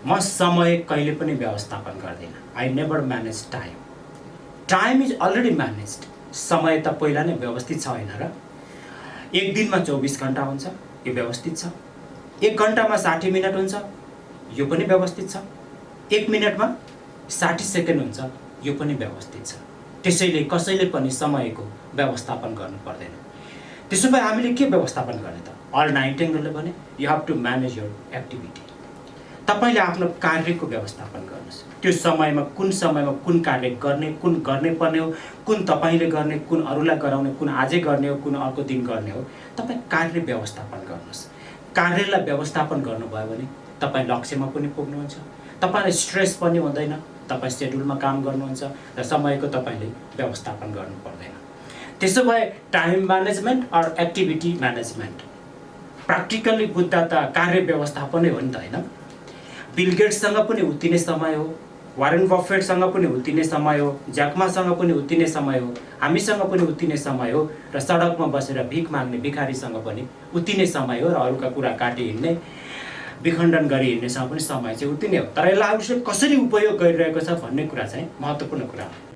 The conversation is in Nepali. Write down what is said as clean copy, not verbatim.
म समय कहिले पनि व्यवस्थापन गर्दिनँ। I never manage time. Time is already managed. समय त पहिला नै व्यवस्थित छ होइन र? एक दिनमा 24 घण्टा हुन्छ, यो व्यवस्थित छ। एक घण्टामा 60 मिनट हुन्छ, यो पनि व्यवस्थित छ। एक मिनटमा 60 सेकेन्ड हुन्छ, यो पनि व्यवस्थित छ। त्यसैले कसैले पनि समयको व्यवस्थापन गर्नु पर्दैन। त्यसो भए हामीले के व्यवस्थापन गर्ने त? अल नाइटिङ्गेलले भने you have to manage your activity. तपाईले आफ्नो कार्यको व्यवस्थापन गर्नुहोस्। त्यो समयमा कुन कार्य गर्ने, कुन गर्ने पर्ने हो, कुन तपाईले गर्ने, कुन अरूलाई गराउने, कुन आजै गर्ने हो, कुन अर्को दिन गर्ने हो, तपाई कार्य व्यवस्थापन गर्नुहोस्। कार्यलाई व्यवस्थापन गर्नुभयो भने तपाई लक्ष्यमा पनि पुग्नुहुन्छ, तपाईलाई स्ट्रेस पनि हुँदैन, तपाई शेड्युलमा काम गर्नुहुन्छ र समयको तपाईले व्यवस्थापन गर्नु पर्दैन। त्यसो भए time management or activity management practically बुझ्दा त कार्य व्यवस्थापनै हो नि त हैन? बिल गेट्ससँग पनि उति नै समय हो, वारेन बफेटसँग पनि उति नै समय हो, ज्याकमासँग पनि उति नै समय हो, हामीसँग पनि उति नै समय हो र सडकमा बसेर भिख माग्ने भिखारीसँग पनि उति नै समय हो र अरूका कुरा काटी हिँड्ने, विखण्डन गरी हिँड्नेसँग पनि समय चाहिँ उति नै हो। तर यसलाई उसले कसरी उपयोग गरिरहेको छ भन्ने कुरा चाहिँ महत्त्वपूर्ण कुरा हो।